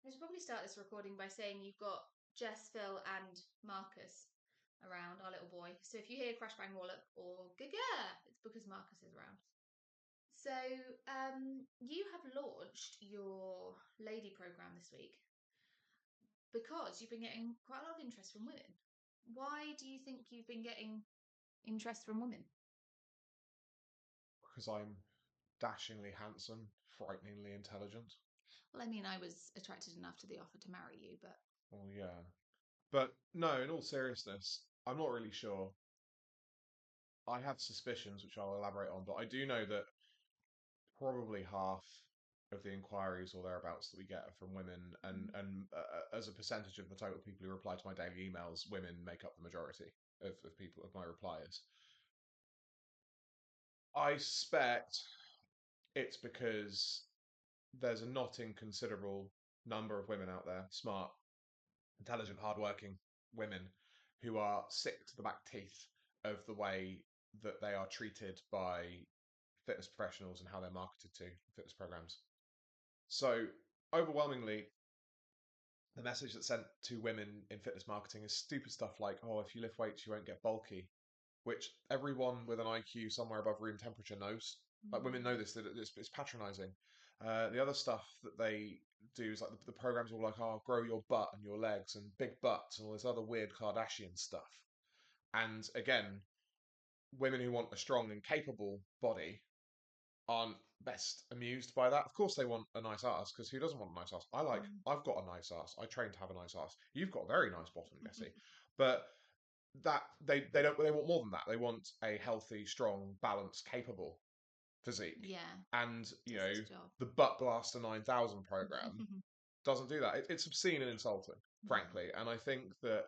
I should probably start this recording by saying you've got Jess, Phil, and Marcus around, our little boy. So if you hear Crash Bang Wallop or Gaga, it's because Marcus is around. So you have launched your lady program this week because you've been getting quite a lot of interest from women. Why do you think you've been getting interest from women? Because I'm dashingly handsome, frighteningly intelligent. Well, I mean, I was attracted enough to the offer to marry you, but Well, yeah. But no, in all seriousness, I'm not really sure. I have suspicions, which I'll elaborate on, but I do know that probably half of the inquiries or thereabouts that we get are from women, and as a percentage of the total people who reply to my daily emails, women make up the majority of people of my replies. I suspect it's because there's a not inconsiderable number of women out there, smart, intelligent, hardworking women who are sick to the back teeth of the way that they are treated by fitness professionals and how they're marketed to fitness programs. So, overwhelmingly, the message that's sent to women in fitness marketing is stupid stuff like, oh, if you lift weights, you won't get bulky, which everyone with an IQ somewhere above room temperature knows. Like, women know this, that it's patronizing. The other stuff that they do is like the programs are all like, oh, grow your butt and your legs and big butts and all this other weird Kardashian stuff. And again, women who want a strong and capable body aren't best amused by that. Of course, they want a nice ass because who doesn't want a nice ass? I've got a nice ass. I train to have a nice ass. You've got a very nice bottom, Jesse. But that they want more than that. They want a healthy, strong, balanced, capable physique. yeah, And does its job. the Butt Blaster 9000 program doesn't do that. It's obscene and insulting, Yeah. frankly. And I think that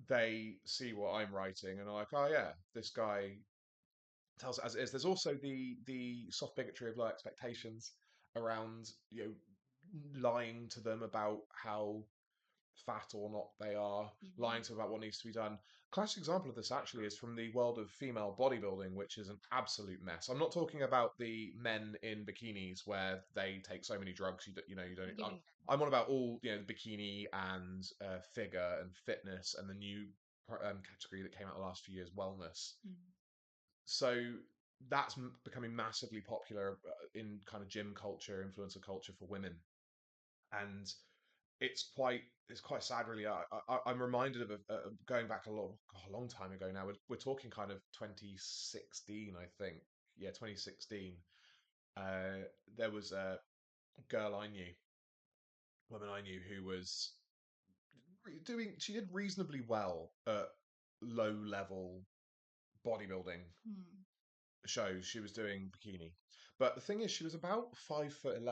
they see what I'm writing and are like, oh yeah, this guy tells it as it is. There's also the soft bigotry of low expectations around lying to them about how fat or not they are, lying to them about what needs to be done. Classic example of this actually is from the world of female bodybuilding, which is an absolute mess. I'm not talking about the men in bikinis where they take so many drugs you don't. Yeah. I'm on about all the bikini and figure and fitness and the new category that came out the last few years, wellness. So that's becoming massively popular in kind of gym culture, influencer culture for women, and it's quite sad, really. I'm reminded of going back a long time ago now. We're talking kind of 2016, I think. Yeah, 2016. There was a girl I knew, woman I knew, who was doing. She did reasonably well at low level bodybuilding shows. She was doing bikini, but the thing is, she was about 5'11".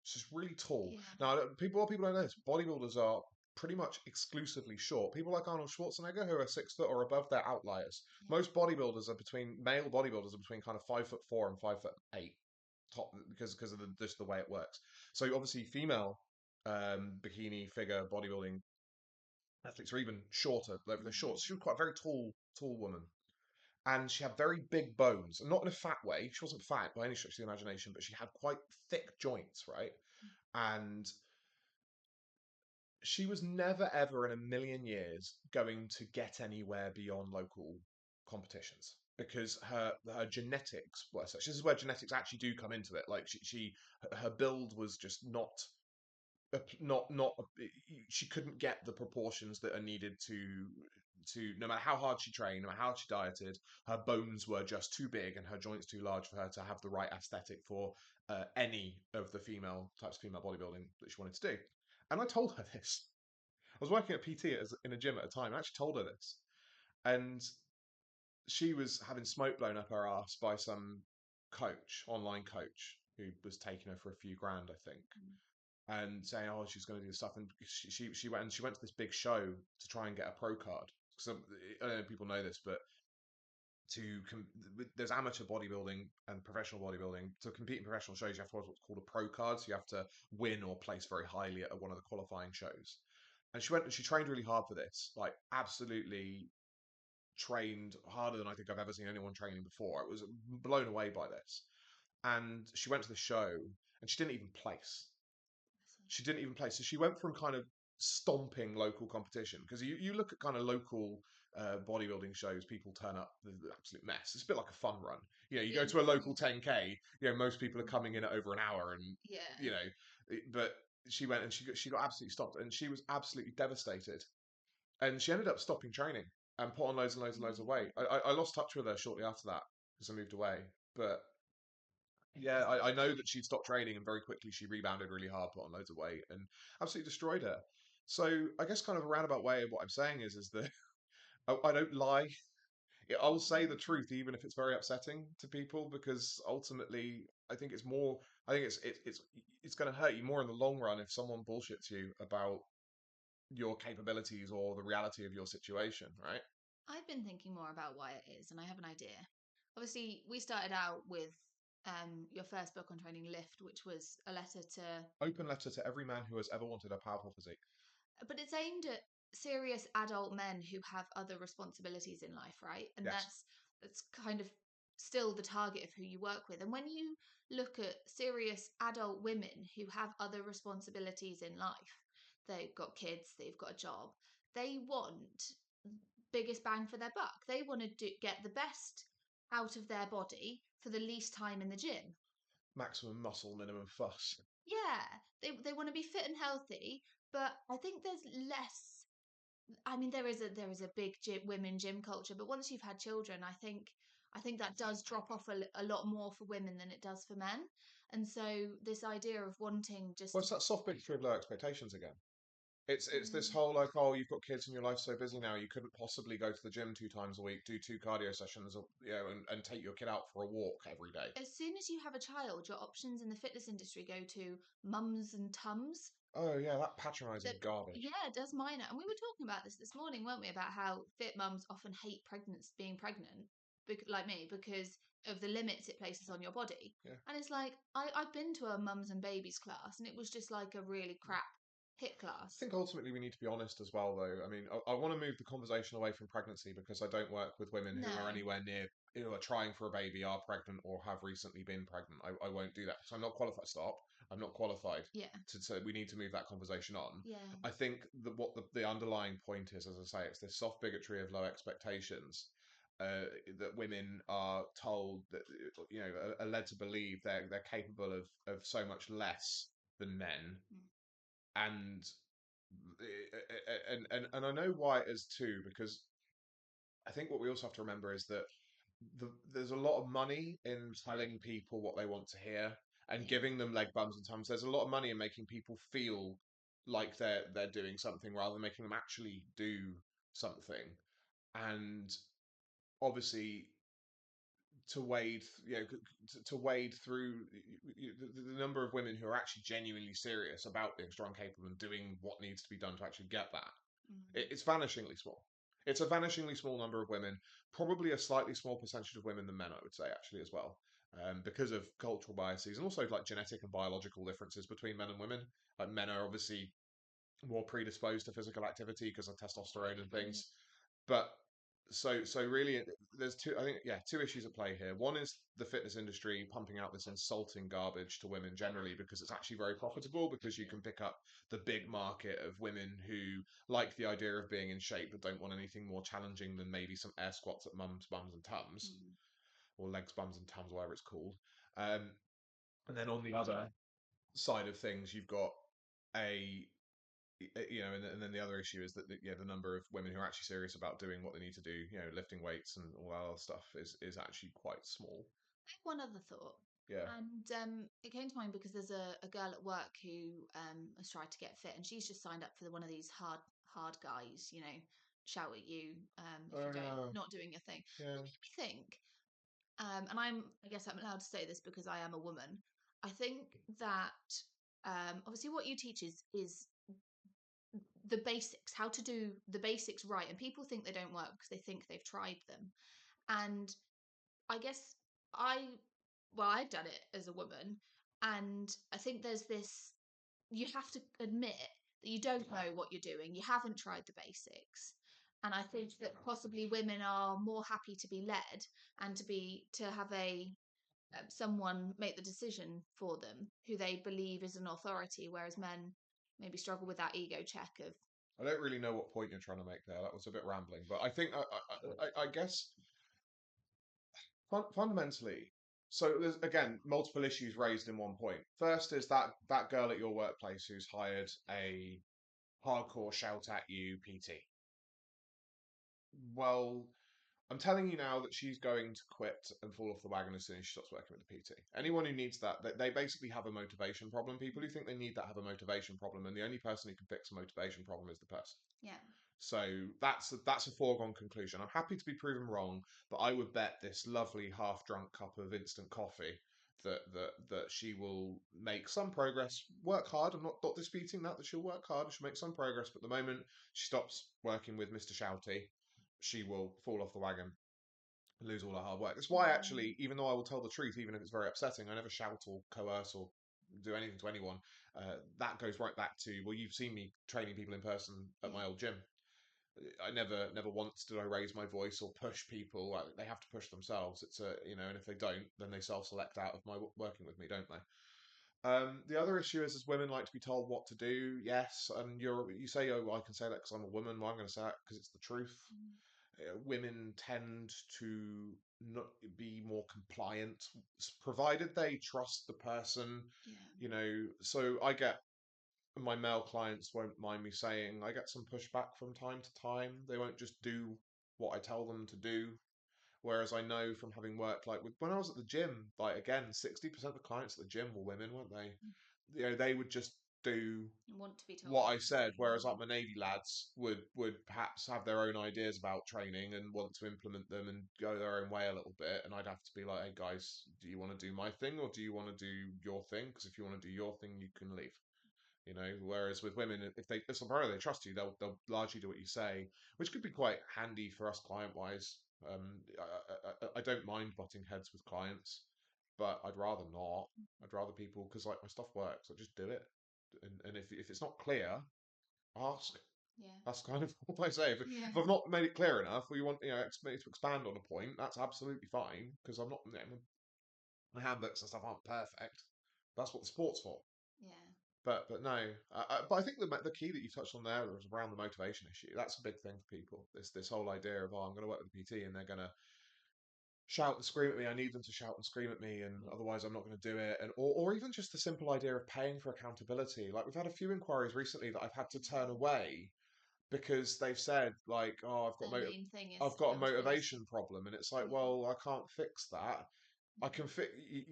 She's really tall. Yeah. Now, what people don't know is bodybuilders are pretty much exclusively short. People like Arnold Schwarzenegger, who are 6 foot or above, they're outliers. Yeah. Most bodybuilders are between male bodybuilders are between kind of 5'4" and 5'8", top because of just the way it works. So obviously, female bikini figure bodybuilding athletes are even shorter. They're short. She was quite a very tall woman, and she had very big bones, and not in a fat way. She wasn't fat by any stretch of the imagination, but she had quite thick joints, right? And she was never ever in a million years going to get anywhere beyond local competitions because her genetics were such. This is where genetics actually do come into it. Like her build was just not she couldn't get the proportions that are needed to no matter how hard she trained, no matter how hard she dieted, her bones were just too big and her joints too large for her to have the right aesthetic for any of the types of female bodybuilding that she wanted to do. And I told her this. I was working at PT in a gym at a time. I actually told her this, and she was having smoke blown up her ass by some online coach, who was taking her for a few grand, I think, and saying, "Oh, she's going to do this stuff." And she went to this big show to try and get a pro card. Because I don't know if people know this, but there's amateur bodybuilding and professional bodybuilding. To compete in professional shows, you have to have what's called a pro card. So you have to win or place very highly at one of the qualifying shows. And she went and she trained really hard for this, like absolutely trained harder than I think I've ever seen anyone training before. I was blown away by this. And she went to the show and she didn't even place. She didn't even play. So she went from kind of stomping local competition, because you look at kind of local bodybuilding shows, people turn up the absolute mess. It's a bit like a fun run. You go to a local 10K, most people are coming in at over an hour, and Yeah. but she went and she got absolutely stopped, and she was absolutely devastated, and she ended up stopping training and put on loads and loads and loads of weight. I lost touch with her shortly after that because I moved away, but yeah, I know that she'd stopped training, and very quickly she rebounded really hard, put on loads of weight, and absolutely destroyed her. So I guess kind of a roundabout way of what I'm saying is that I don't lie. I'll say the truth, even if it's very upsetting to people, because ultimately, I think it's more. I think it's going to hurt you more in the long run if someone bullshits you about your capabilities or the reality of your situation, right? I've been thinking more about why it is, and I have an idea. Obviously, we started out with your first book on training, Lift, which was a letter to, Open letter to every man who has ever wanted a powerful physique. but it's aimed at serious adult men who have other responsibilities in life, right? And Yes. that's kind of still the target of who you work with. And when you look at serious adult women who have other responsibilities in life, they've got kids, they've got a job, they want biggest bang for their buck. They want to get the best out of their body for the least time in the gym. Maximum muscle, minimum fuss. Yeah, they want to be fit and healthy, but I think there's less. I mean, there is a big women gym culture, but once you've had children, I think that does drop off a lot more for women than it does for men. And so this idea of wanting just Well, to, it's that soft bigotry of low expectations again. It's this mm, whole like, oh, you've got kids and your life's so busy now, you couldn't possibly go to the gym 2 times a week, do 2 cardio sessions, or and take your kid out for a walk every day. as soon as you have a child, your options in the fitness industry go to mums and tums. Oh yeah, that patronising That garbage. Yeah, it does mine. And we were talking about this morning, weren't we, about how fit mums often hate being pregnant, like me, because of the limits it places on your body. Yeah. And it's like I've been to a mums and babies class, and it was just like a really crap hit I class. think ultimately we need to be honest as well, though. I mean, I want to move the conversation away from pregnancy, because I don't work with women who are No, anywhere near, who are trying for a baby, are pregnant, or have recently been pregnant. I won't do that because I'm not qualified. Stop. I'm not qualified yeah, to. So we need to move that conversation on. yeah, I think that what the underlying point is, as I say, it's this soft bigotry of low expectations. That women are told that, are led to believe they're capable of so much less than men, mm, and and I know why it is too, because I think what we also have to remember is that there's a lot of money in telling people what they want to hear and yeah, giving them leg bums and tums. There's a lot of money in making people feel like they're doing something rather than making them actually do something. And obviously, to wade, to wade through the number of women who are actually genuinely serious about being strong, capable, and doing what needs to be done to actually get that, mm, it's vanishingly small. It's a vanishingly small number of women, probably a slightly small percentage of women than men, I would say, actually, as well, because of cultural biases and also like genetic and biological differences between men and women. Like men are obviously more predisposed to physical activity because of testosterone and yeah, things. But so really, there's two. I think, yeah, two issues at play here. One is the fitness industry pumping out this insulting garbage to women generally, because it's actually very profitable, because you can pick up the big market of women who like the idea of being in shape but don't want anything more challenging than maybe some air squats at mums, bums, and tums, mm, or legs, bums, and tums, whatever it's called. And then on the other side of things, you've got a and then the other issue is that the number of women who are actually serious about doing what they need to do, lifting weights and all that other stuff, is actually quite small. I have one other thought. Yeah. And it came to mind because there's a girl at work who has tried to get fit, and she's just signed up for one of these hard guys, shout at you if you don't Oh not doing your thing. yeah. It made me think, and I guess I'm allowed to say this because I am a woman. I think that obviously what you teach is the basics, how to do the basics right, and people think they don't work because they think they've tried them. And I guess I, well, I've done it as a woman, and I think there's this, you have to admit that you don't know what you're doing, you haven't tried the basics. And I think that possibly women are more happy to be led and to have someone make the decision for them who they believe is an authority, whereas men maybe struggle with that ego check of. I don't really know what point you're trying to make there. That was a bit rambling, but I think I guess fundamentally. So there's again multiple issues raised in one point. First is that girl at your workplace who's hired a hardcore shout at you PT. Well, I'm telling you now that she's going to quit and fall off the wagon as soon as she stops working with the PT. Anyone who needs that, they basically have a motivation problem. People who think they need that have a motivation problem, and the only person who can fix a motivation problem is the person. Yeah. So that's a foregone conclusion. I'm happy to be proven wrong, but I would bet this lovely half-drunk cup of instant coffee that she will make some progress. Work hard. I'm not disputing that she'll work hard. She'll make some progress. But the moment she stops working with Mr. Shouty, she will fall off the wagon, lose all her hard work. That's why, actually, even though I will tell the truth, even if it's very upsetting, I never shout or coerce or do anything to anyone. That goes right back to, well, you've seen me training people in person at my old gym. I never once did I raise my voice or push people. They have to push themselves. It's and if they don't, then they self-select out of my working with me, don't they? The other issue is women like to be told what to do. Yes, and you say, oh, well, I can say that because I'm a woman. Well, I'm going to say that because it's the truth. Women tend to not be more compliant, provided they trust the person. So I get my male clients won't mind me saying I get some pushback from time to time. They won't just do what I tell them to do. Whereas I know from having worked when I was at the gym, like again, 60% of the clients at the gym were women, weren't they? They would just do Want to be told what I said, whereas my Navy lads would perhaps have their own ideas about training and want to implement them and go their own way a little bit, and I'd have to be like, hey guys, do you want to do my thing or do you want to do your thing? Because if you want to do your thing, you can leave. Whereas with women, if they provided they trust you, they'll largely do what you say, which could be quite handy for us client wise. I don't mind butting heads with clients, but I'd rather not. I'd rather people, because like my stuff works, I just do it. And if it's not clear, ask. Yeah. That's kind of what I say. If I've Yeah. not made it clear enough, or you want me to expand on a point, that's absolutely fine because I'm not. My handbooks and stuff aren't perfect. That's what the sport's for. Yeah. But no, but I think the key that you touched on there was around the motivation issue. That's a big thing for people. This whole idea of, oh, I'm going to work with a PT and they're going to shout and scream at me. I need them to shout and scream at me, and otherwise I'm not going to do it. And or even just the simple idea of paying for accountability. Like we've had a few inquiries recently that I've had to turn away because they've said like, oh, Their main thing is I've got a accountability. motivation problem, and it's like, well, I can't fix that. I can fit.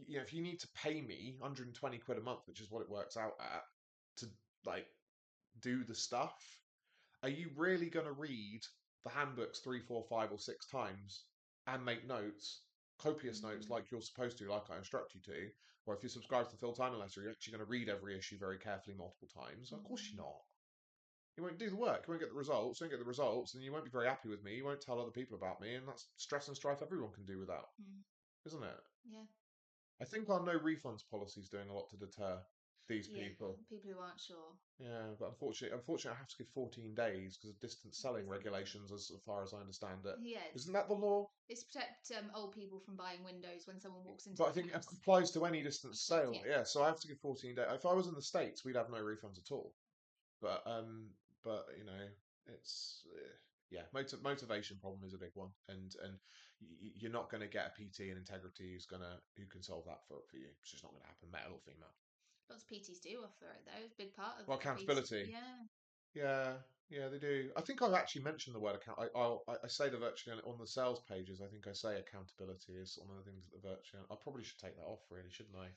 If you need to pay me 120 quid a month, which is what it works out at, to like do the stuff, are you really going to read the handbooks 3, 4, 5, or 6 times and make notes, copious notes, like you're supposed to, like I instruct you to? Or if you subscribe to the Phil Tyman letter, you're actually going to read every issue very carefully multiple times? Of course you're not. You won't do the work. You won't get the results. You won't get the results, and you won't be very happy with me. You won't tell other people about me, and that's stress and strife everyone can do without, isn't it? Yeah. I think our no refunds policy is doing a lot to deter these Yeah. people. People who aren't sure. Yeah, but unfortunately, I have to give 14 days because of distance selling regulations, as far as I understand it. Yeah. Isn't that the law? It's to protect old people from buying windows when someone walks into But I the think it house. applies to any distance Does, sale. yeah. Yeah, so I have to give 14 days. If I was in the States, we'd have no refunds at all. But it's yeah, motivation problem is a big one, and you're not going to get a PT in integrity who can solve that for you. It's just not going to happen, male or female. Lots of PTs do offer it though. It's a big part of Well, the PT. accountability. Yeah. Yeah, yeah, they do. I think I've actually mentioned the word account. I say the virtually on the sales pages. I think I say accountability is one of the things that the virtually. I probably should take that off, really, shouldn't I?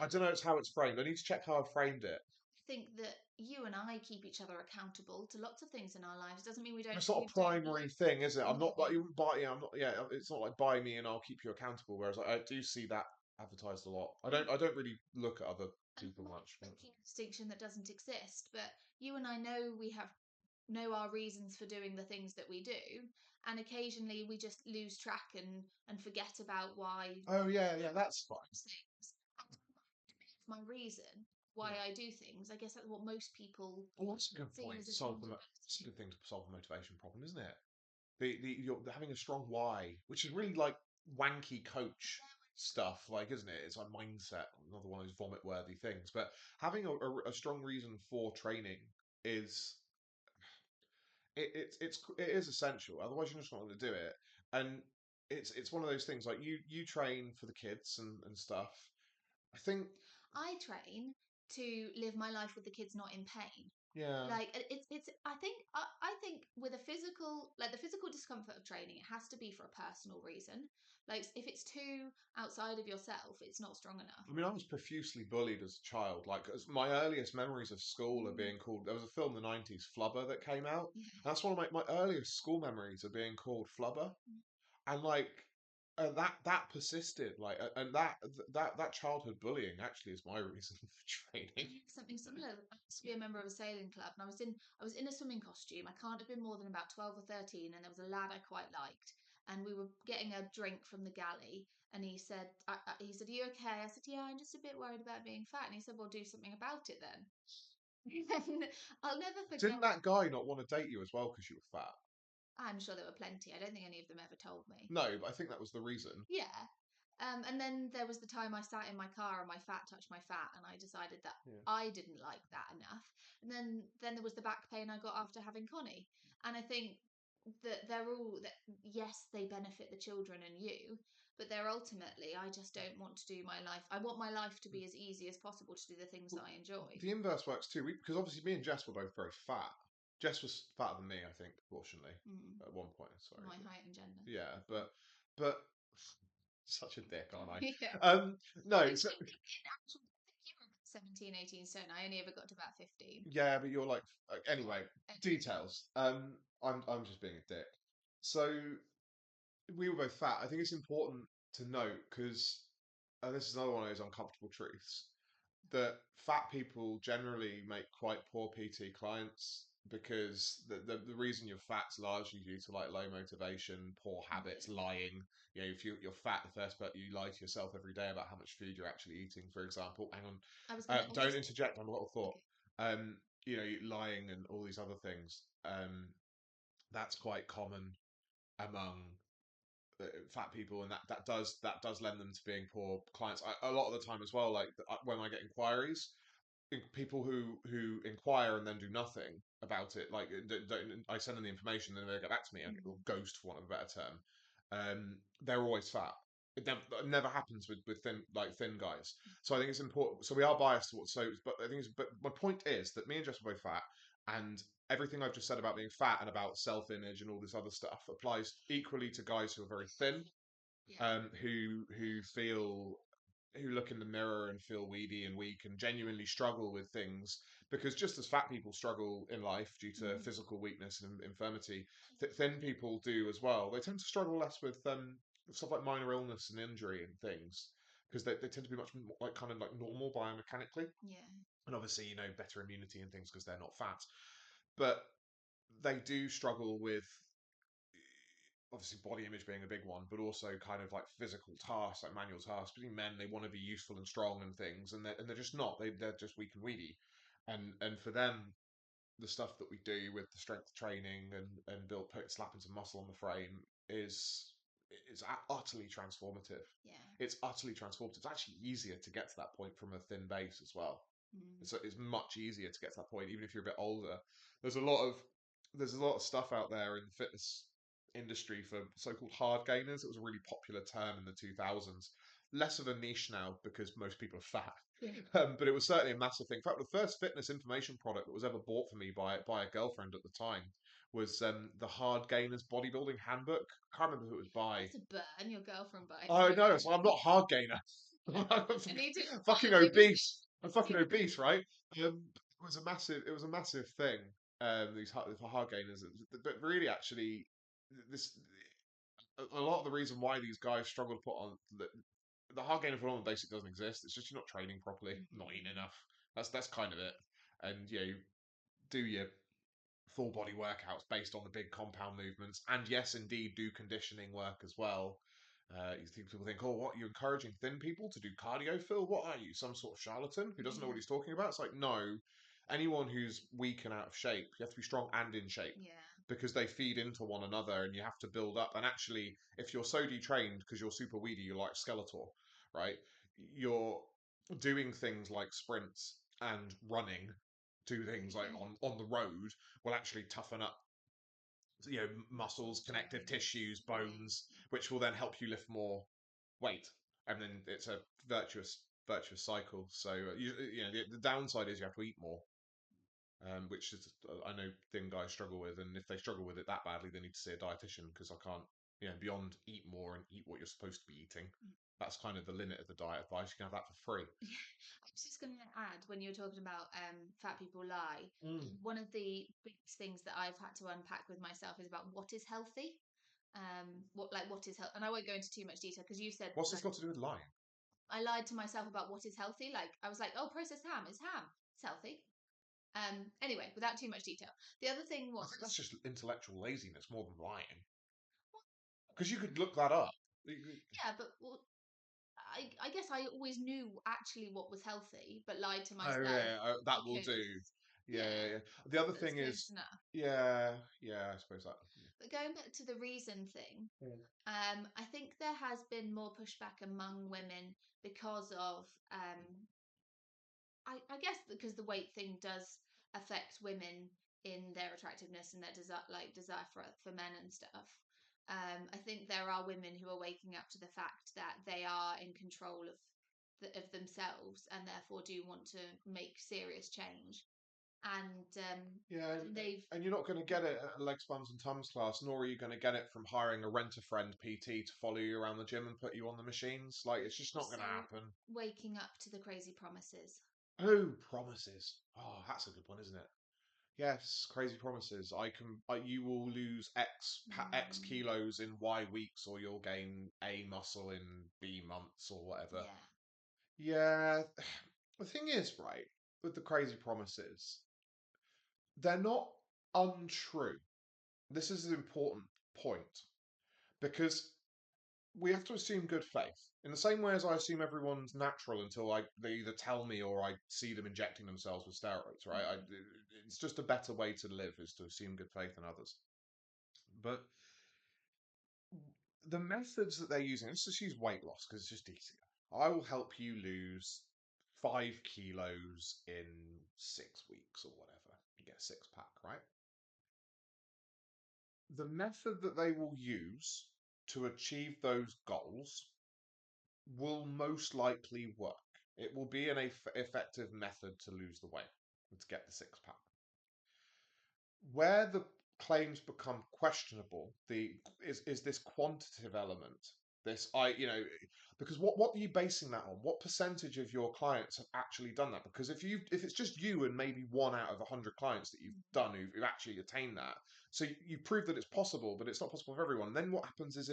I don't know. It's how it's framed. I need to check how I've framed it. I think that you and I keep each other accountable to lots of things in our lives. It doesn't mean we don't. It's not We a don't. primary thing, is it? I'm No. not like you buy. Yeah, I'm not. Yeah, it's not like buy me and I'll keep you accountable. Whereas I do see that advertised a lot. I don't really look at other people much. Making a distinction that doesn't exist, but you and I know know our reasons for doing the things that we do, and occasionally we just lose track and forget about why. Oh yeah, yeah, that's fine. Things. My reason why I do things. I guess that's what most people Well, that's a good see point. as That's a good thing to solve the motivation problem, isn't it? You're having a strong why, which is really like wanky coach. stuff, like, isn't it? It's like mindset, another one of those vomit-worthy things. But having a strong reason for training is it is essential. Otherwise, you're just not going to do it. And it's one of those things like you train for the kids and stuff. I think, I train to live my life with the kids not in pain. yeah. Like it's I think with a physical, like the physical discomfort of training, it has to be for a personal reason. Like if it's too outside of yourself, it's not strong enough. I mean, I was profusely bullied as a child. Like, as my earliest memories of school are being called. There was a film in the '90s, Flubber, that came out. Yeah. That's one of my earliest school memories of being called Flubber, and like, that persisted. Like, and that childhood bullying actually is my reason for I training. had something similar. I used to be a member of a sailing club, and I was in a swimming costume. I can't have been more than about 12 or 13, and there was a lad I quite liked, and we were getting a drink from the galley, and he said, he said, "Are you okay?" I said, "Yeah, I'm just a bit worried about being fat," and he said, "Well, do something about it then." And I'll never Didn't forget. that guy not want to date you as well because you were fat? I'm sure there were plenty. I don't think any of them ever told me. No, but I think that was the reason. Yeah. And then there was the time I sat in my car and my fat touched my fat, and I decided that Yeah. I didn't like that enough. And then there was the back pain I got after having Connie. And I think that they're all that, yes, they benefit the children and you, but they're ultimately, I just don't want to do my life. I want my life to be as easy as possible to do the things that I enjoy. The inverse works too, because obviously me and Jess were both very fat. Jess was fatter than me, I think, proportionally, Mm. at one point. Sorry, My height and gender. yeah, but such a dick, aren't I? Yeah. No, I so think in actual, I think you were about 17, 18 stone. I only ever got to about 15. yeah, but you're like, anyway, Anyway. details. I'm just being a dick. So we were both fat. I think it's important to note because, and this is another one of those uncomfortable truths, that fat people generally make quite poor PT clients because the reason you're fat's largely due to like low motivation, poor habits, Yeah. lying. You know, if you're fat, the first part you lie to yourself every day about how much food you're actually eating, for example. Hang on, I was gonna don't also. interject. I'm a little thought. Okay. You know, lying and all these other things. That's quite common among fat people, and that does lend them to being poor clients. A lot of the time as well, like when I get inquiries, people who inquire and then do nothing about it, like I send them the information and then they get back to me, or Mm. ghost for want of a better term. They're always fat. It never happens with thin guys. So I think it's important. So we are biased towards. So, but I think but my point is that me and Jess are both fat, and everything I've just said about being fat and about self-image and all this other stuff applies equally to guys who are very thin, Yeah. who look in the mirror and feel weedy and weak and genuinely struggle with things, because just as fat people struggle in life due to Mm. physical weakness and infirmity, thin people do as well. They tend to struggle less with stuff like minor illness and injury and things because they tend to be much more like kind of like normal biomechanically, Yeah. and obviously better immunity and things because they're not fat, but they do struggle with obviously body image being a big one, but also kind of like physical tasks, like manual tasks. Being men, they want to be useful and strong and things, and they're just not. They're just weak and weedy, and for them, the stuff that we do with the strength training and slapping some muscle on the frame is utterly transformative. Yeah. It's utterly transformative. It's actually easier to get to that point from a thin base as well. Mm. It's much easier to get to that point, even if you're a bit older. There's a lot of there's a lot of stuff out there in the fitness industry for so-called hard gainers. It was a really popular term in the 2000s. Less of a niche now because most people are fat. Yeah. But it was certainly a massive thing. In fact, the first fitness information product that was ever bought for me by a girlfriend at the time was the Hard Gainers Bodybuilding Handbook. I can't remember who it was by. That's a burn. Your girlfriend buying Oh you no, that. so I'm not hard gainer. I'm I need to fucking follow you. obese. I'm fucking obese, right? It was a massive thing. For hard gainers, but really, actually, this a lot of the reason why these guys struggle to put on the hard gainer phenomenon basically doesn't exist. It's just you're not training properly, not eating Mm. enough. That's kind of it. And do your full body workouts based on the big compound movements, and yes, indeed, do conditioning work as well. People think, oh, what, you're encouraging thin people to do cardio, Phil? What are you, some sort of charlatan who doesn't know Yeah. what he's talking about? It's like, no, anyone who's weak and out of shape, you have to be strong and in shape Yeah. because they feed into one another, and you have to build up. And actually, if you're so detrained because you're super weedy, you're like Skeletor, right? You're doing things like sprints and running, do things like on the road will actually toughen up, muscles, connective tissues, bones, which will then help you lift more weight, and then it's a virtuous cycle. So the downside is you have to eat more, which is I know thing guys struggle with, and if they struggle with it that badly, they need to see a dietitian, because I can't, beyond eat more and eat what you're supposed to be eating. That's kind of the limit of the diet advice. You can have that for free. I was just going to add, when you were talking about fat people lie, Mm. one of the biggest things that I've had to unpack with myself is about what is healthy. What is healthy, and I won't go into too much detail because you said What's this like got to do with lying? I lied to myself about what is healthy. Like I was like, oh, processed ham is ham. It's healthy. Anyway, without too much detail. The other thing I was, think that's just intellectual laziness more than lying, because you could look that up. yeah, but well, I guess I always knew actually what was healthy, but lied to Oh myself yeah, that will because, do. Yeah, yeah, yeah, yeah. The other that's thing close is, enough. yeah, yeah, I suppose that. But going back to the reason thing, Yeah. I think there has been more pushback among women because of, I guess because the weight thing does affect women in their attractiveness and their desire for men and stuff. I think there are women who are waking up to the fact that they are in control of themselves and therefore do want to make serious change. And Yeah, they've and you're not going to get it at a legs, bums, and tums class, nor are you going to get it from hiring a rent-a-friend PT to follow you around the gym and put you on the machines. Like, it's just not going also to happen. waking up to the crazy promises. Oh, promises. Oh, that's a good one, isn't it? Yes, crazy promises. You will lose X Mm, kilos in Y weeks, or you'll gain A muscle in B months, or whatever. yeah. Yeah, the thing is, right, with the crazy promises, they're not untrue. This is an important point, because we have to assume good faith. In the same way as I assume everyone's natural until they either tell me or I see them injecting themselves with steroids, right? It's just a better way to live, is to assume good faith in others. But the methods that they're using, let's just use weight loss because it's just easier. I will help you lose 5 kilos in 6 weeks or whatever. You get a six pack, right? The method that they will use to achieve those goals will most likely work. It will be an effective method to lose the weight and to get the six pack. Where the claims become questionable, is this quantitative element. This because what are you basing that on? What percentage of your clients have actually done that? Because if it's just you and maybe 1 out of 100 clients that you've done who've actually attained that, so you prove that it's possible, but it's not possible for everyone. And then what happens is,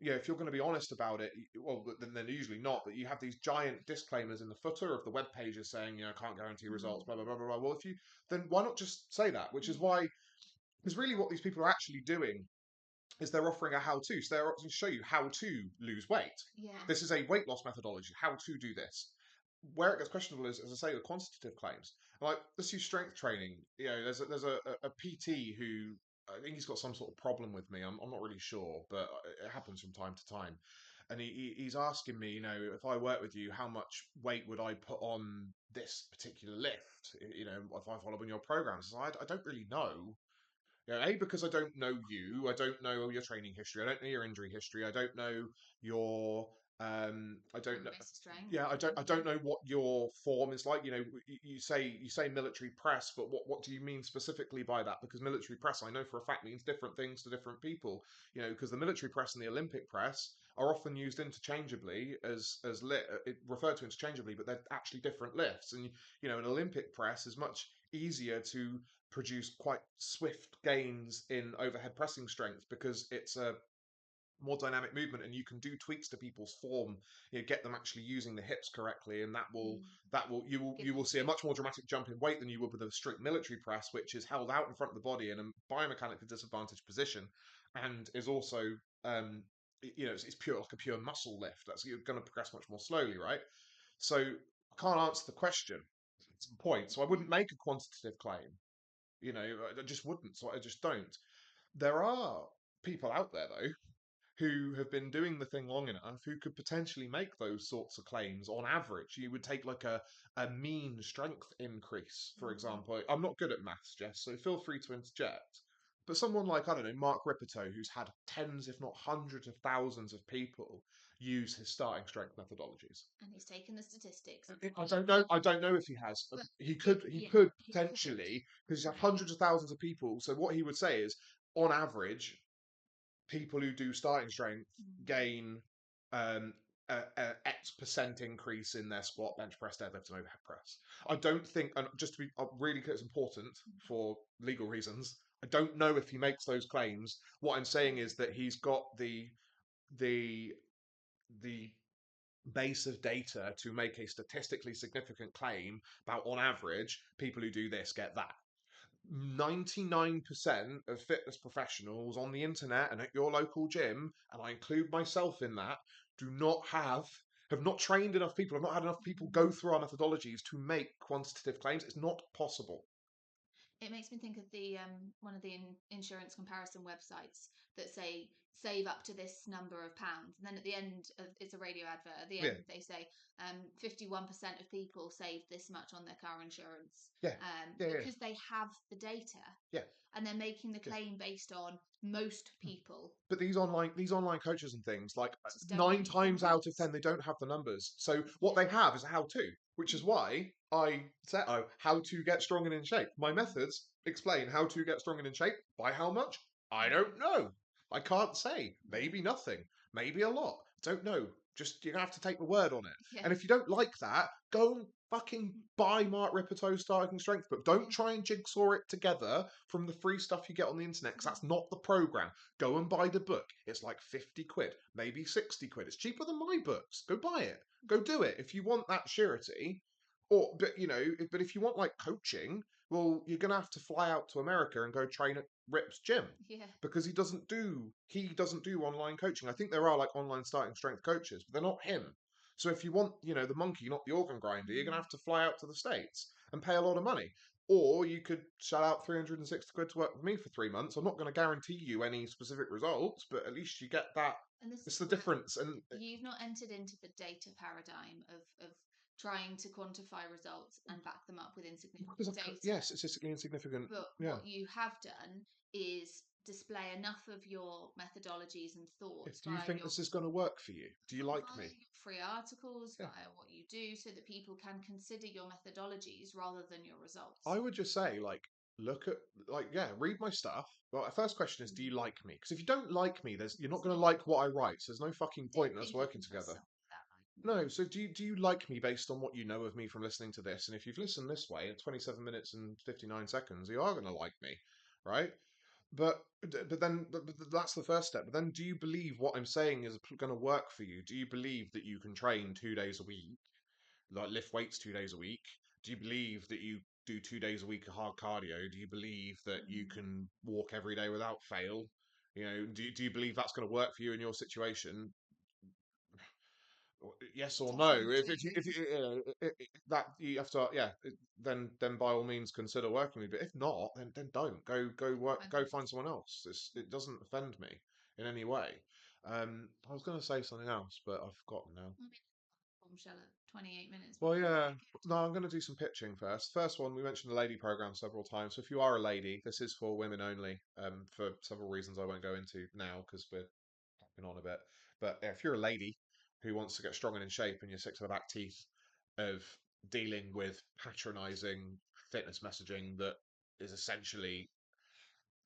if you're going to be honest about it, well, then they're usually not. But you have these giant disclaimers in the footer of the web pages saying, can't guarantee results, blah blah blah blah blah. Well, then why not just say that? Which is why, because really what these people are actually doing is they're offering a how-to. So they're going to show you how to lose weight. Yeah. This is a weight loss methodology, how to do this. Where it gets questionable is, as I say, the quantitative claims. Like, let's use strength training. There's a PT who, I think he's got some sort of problem with me. I'm not really sure, but it happens from time to time. And he's asking me, if I work with you, how much weight would I put on this particular lift? If I follow on your programs. I don't really know. Because I don't know you, I don't know your training history, I don't know your injury history, I don't know your, I don't know, Basic strength. yeah, I don't know what your form is like. You say military press, but what do you mean specifically by that? Because military press, I know for a fact, means different things to different people. Because the military press and the Olympic press are often used interchangeably referred to interchangeably, but they're actually different lifts. And an Olympic press is much easier to produce quite swift gains in overhead pressing strength, because it's a more dynamic movement, and you can do tweaks to people's form, get them actually using the hips correctly, and that will Mm. you will Give you them will see a strength. much more dramatic jump in weight than you would with a strict military press, which is held out in front of the body in a biomechanically disadvantaged position, and is also it's pure, like a pure muscle lift. That's You're going to progress much more slowly, right? So I can't answer the question. It's the point. So I Yeah. wouldn't make a quantitative claim. I just wouldn't. So I just don't. There are people out there though who have been doing the thing long enough who could potentially make those sorts of claims on average. You would take like a mean strength increase, for example. I'm not good at maths, Jess, so feel free to interject. But someone like, I don't know, Mark Ripito, who's had tens, if not hundreds of thousands of people use his starting strength methodologies. And he's taken the statistics. I don't know. I don't know if he has. But He could. He yeah, could he could. potentially because he's had hundreds of thousands of people. So what he would say is, on average, people who do starting strength gain um, a X% increase in their squat, bench press, deadlift, and overhead press. I don't think, and just to be really clear, it's important for legal reasons. I don't know if he makes those claims. What I'm saying is that he's got the the base of data to make a statistically significant claim about, on average, people who do this get that. 99% of fitness professionals on the internet and at your local gym, and I include myself in that, do not have not trained enough people, have not had enough people go through our methodologies to make quantitative claims. It's not possible. It makes me think of the one of the insurance comparison websites that say save up to this number of pounds, and then at the end of it's a radio advert. At the end, Yeah. they say 51% of people saved this much on their car insurance. Yeah. Because they have the data. Yeah. And they're making the claim based on most people. But these online coaches and things, like Just don't 9 have the times out of numbers. 10, they don't have the numbers. So what they have is a how-to, which is why I said, how to get strong and in shape. My methods explain how to get strong and in shape. By how much? I don't know. I can't say. Maybe nothing. Maybe a lot. Don't know. Just you're gonna have to take the word on it. Yeah. And if you don't like that, go and fucking buy Mark Ripito's Starting Strength book. Don't try and jigsaw it together from the free stuff you get on the internet, because that's not the program. Go and buy the book. It's like 50 quid, maybe 60 quid. It's cheaper than my books. Go buy it. Go do it if you want that surety. But if you want like coaching, well, you're gonna have to fly out to America and go train at Rip's gym. Yeah. Because he doesn't do online coaching. I think there are like online starting strength coaches, but they're not him. So if you want, the monkey, not the organ grinder, you're gonna have to fly out to the States and pay a lot of money. Or you could shell out 360 quid to work with me for 3 months. I'm not going to guarantee you any specific results, but at least you get that. And this It's is the difference. And you've not entered into the data paradigm of trying to quantify results and back them up with insignificant data. yes, statistically insignificant. But Yeah. what you have done is display enough of your methodologies and thoughts. Do you think this is going to work for you? Do you like me? Free articles, via what you do, so that people can consider your methodologies rather than your results. I would just say, read my stuff. Well, the first question is, do you like me? Because if you don't like me, you're not going to like what I write. So there's no fucking point in us working together. No, so do you like me based on what you know of me from listening to this? And if you've listened this way at 27 minutes and 59 seconds, you are going to like me, right? But that's the first step. But then, do you believe what I'm saying is going to work for you? Do you believe that you can train 2 days a week, like lift weights 2 days a week? Do you believe that you do 2 days a week of hard cardio? Do you believe that you can walk every day without fail? Do you believe that's going to work for you in your situation? Yes or no? That you have to, then by all means consider working with me. But if not, then don't go work. Go find someone else. It doesn't offend me in any way. I was going to say something else, but I've forgotten now. Bombshell at 28 minutes. Well, yeah. No, I'm going to do some pitching first. First one, we mentioned the lady program several times. So if you are a lady, this is for women only. For several reasons I won't go into now because we're hopping on a bit. But if you're a lady who wants to get strong and in shape and you're sick to the back teeth of dealing with patronizing fitness messaging that is essentially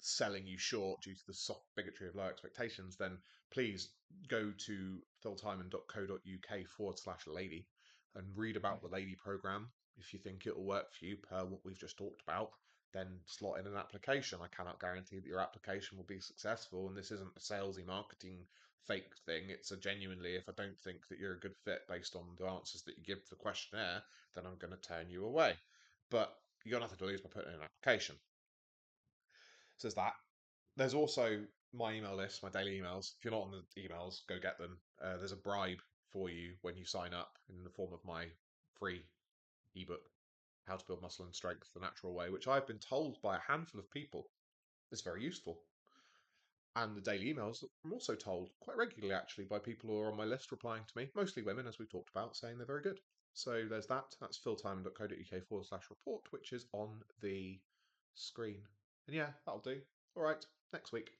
selling you short due to the soft bigotry of low expectations, then please go to philtimon.co.uk/lady and read about the lady program. If you think it'll work for you per what we've just talked about, then slot in an application. I cannot guarantee that your application will be successful, and this isn't a salesy marketing fake thing. It's a genuinely, if I don't think that you're a good fit based on the answers that you give to the questionnaire, then I'm going to turn you away. But you got nothing to lose by putting in an application. Says that. There's also my email list, my daily emails. If you're not on the emails, go get them. There's a bribe for you when you sign up in the form of my free ebook, How to Build Muscle and Strength the Natural Way, which I've been told by a handful of people is very useful. And the daily emails, I'm also told quite regularly actually by people who are on my list replying to me, mostly women as we've talked about, saying they're very good. So there's that. That's philtimon.co.uk/report, which is on the screen. And yeah, that'll do. All right, next week.